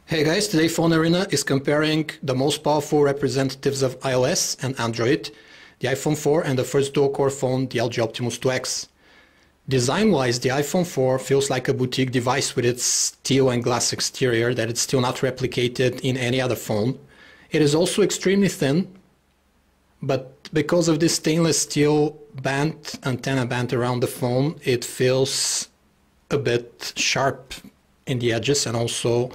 Hey guys, today Phone Arena is comparing the most powerful representatives of iOS and Android, the iPhone 4 and the first dual-core phone, the LG Optimus 2X. Design-wise, the iPhone 4 feels like a boutique device with its steel and glass exterior that is still not replicated in any other phone. It is also extremely thin, but because of this stainless steel antenna band around the phone, it feels a bit sharp in the edges, and also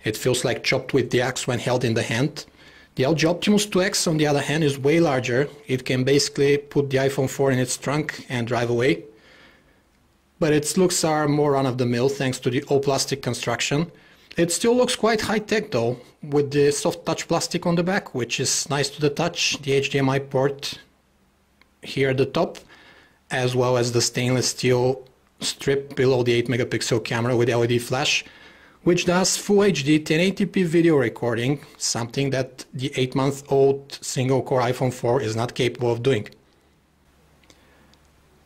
it feels like chopped with the axe when held in the hand. The LG Optimus 2X, on the other hand, is way larger. It can basically put the iPhone 4 in its trunk and drive away. But its looks are more run-of-the-mill thanks to the all-plastic construction. It still looks quite high-tech though, with the soft touch plastic on the back, which is nice to the touch, the HDMI port here at the top, as well as the stainless steel strip below the 8-megapixel camera with LED flash, which does Full HD 1080p video recording, something that the 8-month-old single-core iPhone 4 is not capable of doing.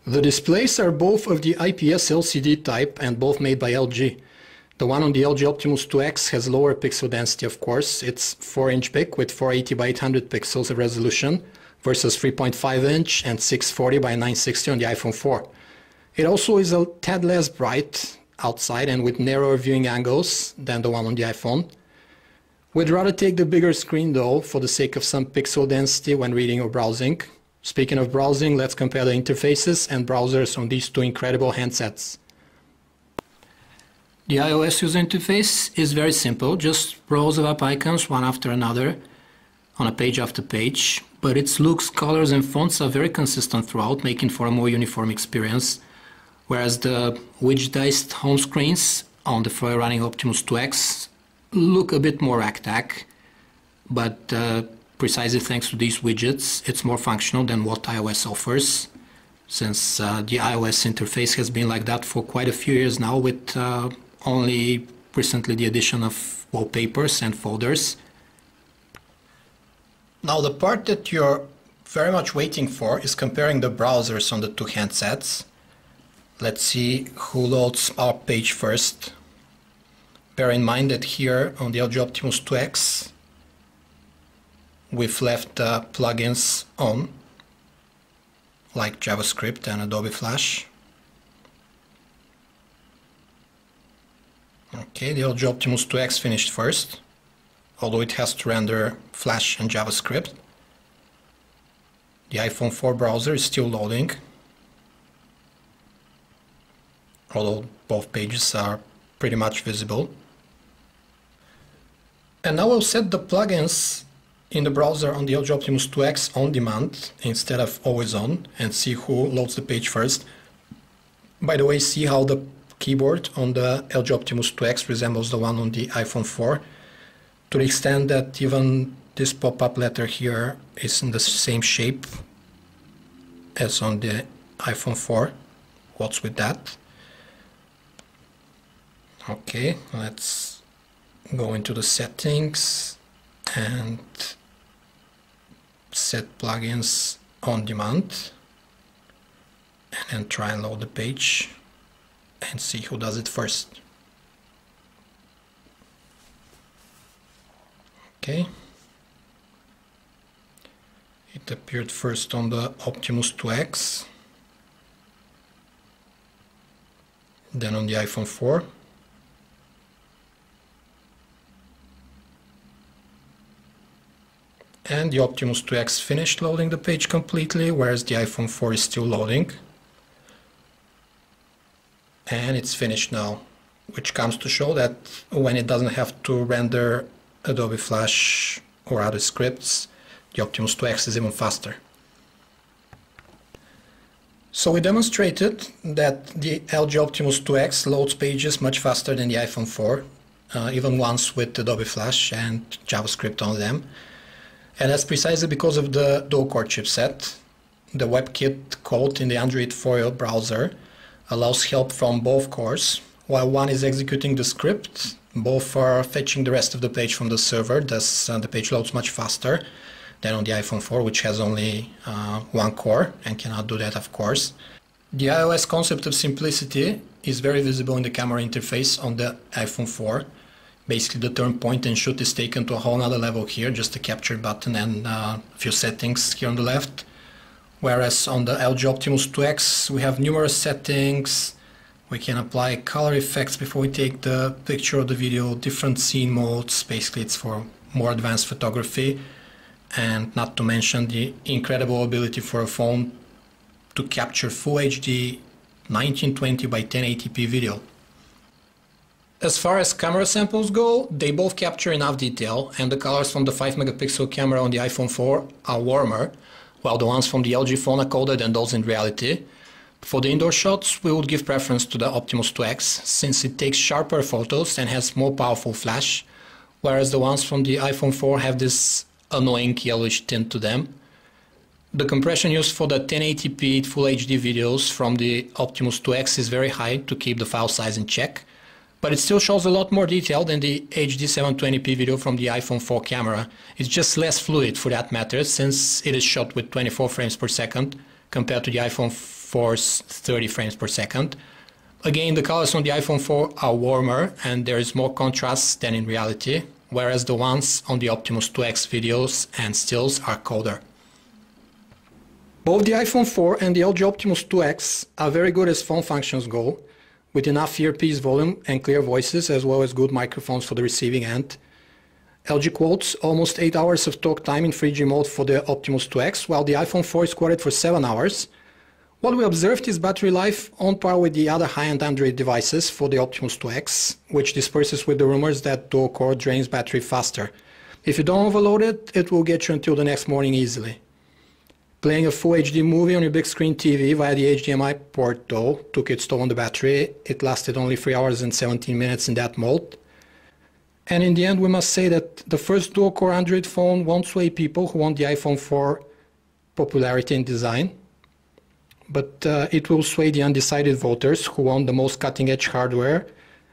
The displays are both of the IPS LCD type and both made by LG. The one on the LG Optimus 2X has lower pixel density, of course. It's 4-inch big with 480 by 800 pixels of resolution versus 3.5-inch and 640 by 960 on the iPhone 4. It also is a tad less bright outside and with narrower viewing angles than the one on the iPhone. We'd rather take the bigger screen though, for the sake of some pixel density when reading or browsing. Speaking of browsing, let's compare the interfaces and browsers on these two incredible handsets. The iOS user interface is very simple, just rows of app icons one after another on a page after page, but its looks, colors and fonts are very consistent throughout, making for a more uniform experience. Whereas the widgetized home screens on the free-running Optimus 2X look a bit more ragtag, but precisely thanks to these widgets, it's more functional than what iOS offers, since the iOS interface has been like that for quite a few years now, with only recently the addition of wallpapers and folders. Now the part that you're very much waiting for is comparing the browsers on the two handsets. Let's see who loads our page first. Bear in mind that here on the LG Optimus 2X we've left plugins on, like JavaScript and Adobe Flash. Okay, the LG Optimus 2X finished first, although it has to render Flash and JavaScript. The iPhone 4 browser is still loading, although both pages are pretty much visible. And now we'll set the plugins in the browser on the LG Optimus 2X on demand instead of always on, and see who loads the page first. By the way, see how the keyboard on the LG Optimus 2X resembles the one on the iPhone 4, to the extent that even this pop-up letter here is in the same shape as on the iPhone 4. What's with that? Okay, let's go into the settings and set plugins on demand, and then try and load the page and see who does it first. Okay, it appeared first on the Optimus 2X, then on the iPhone 4. And the Optimus 2X finished loading the page completely, whereas the iPhone 4 is still loading. And it's finished now, which comes to show that when it doesn't have to render Adobe Flash or other scripts, the Optimus 2X is even faster. So we demonstrated that the LG Optimus 2X loads pages much faster than the iPhone 4, even ones with Adobe Flash and JavaScript on them. And that's precisely because of the dual-core chipset. The WebKit code in the Android 4 browser allows help from both cores. While one is executing the script, both are fetching the rest of the page from the server, thus the page loads much faster than on the iPhone 4, which has only one core and cannot do that, of course. The iOS concept of simplicity is very visible in the camera interface on the iPhone 4. Basically the term point and shoot is taken to a whole nother level here, just a capture button and a few settings here on the left. Whereas on the LG Optimus 2X we have numerous settings. We can apply color effects before we take the picture or the video, different scene modes. Basically it's for more advanced photography, and not to mention the incredible ability for a phone to capture Full HD 1920 by 1080p video. As far as camera samples go, they both capture enough detail, and the colors from the 5 megapixel camera on the iPhone 4 are warmer, while the ones from the LG phone are colder than those in reality. For the indoor shots, we would give preference to the Optimus 2X, since it takes sharper photos and has more powerful flash, whereas the ones from the iPhone 4 have this annoying yellowish tint to them. The compression used for the 1080p Full HD videos from the Optimus 2X is very high to keep the file size in check, but it still shows a lot more detail than the HD 720p video from the iPhone 4 camera. It's just less fluid for that matter, since it is shot with 24 frames per second compared to the iPhone 4's 30 frames per second. Again, the colors on the iPhone 4 are warmer and there is more contrast than in reality, whereas the ones on the Optimus 2X videos and stills are colder. Both the iPhone 4 and the LG Optimus 2X are very good as phone functions go, with enough earpiece volume and clear voices, as well as good microphones for the receiving end. LG quotes almost 8 hours of talk time in 3G mode for the Optimus 2X, while the iPhone 4 is quoted for 7 hours. What we observed is battery life on par with the other high-end Android devices for the Optimus 2X, which disperses with the rumors that dual-core drains battery faster. If you don't overload it, it will get you until the next morning easily. Playing a Full HD movie on your big screen TV via the HDMI port though took its toll on the battery. It lasted only 3 hours and 17 minutes in that mode. And in the end we must say that the first dual-core Android phone won't sway people who want the iPhone 4 popularity in design, but it will sway the undecided voters who want the most cutting-edge hardware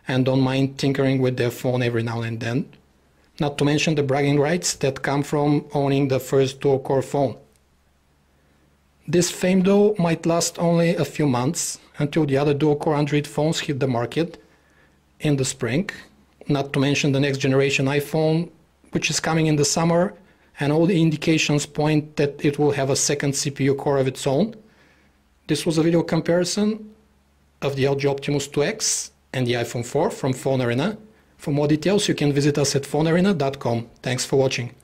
and don't mind tinkering with their phone every now and then. Not to mention the bragging rights that come from owning the first dual-core phone. This fame though might last only a few months until the other dual-core Android phones hit the market in the spring, not to mention the next generation iPhone, which is coming in the summer, and all the indications point that it will have a second CPU core of its own. This was a video comparison of the LG Optimus 2X and the iPhone 4 from Phone Arena. For more details you can visit us at phonearena.com. Thanks for watching.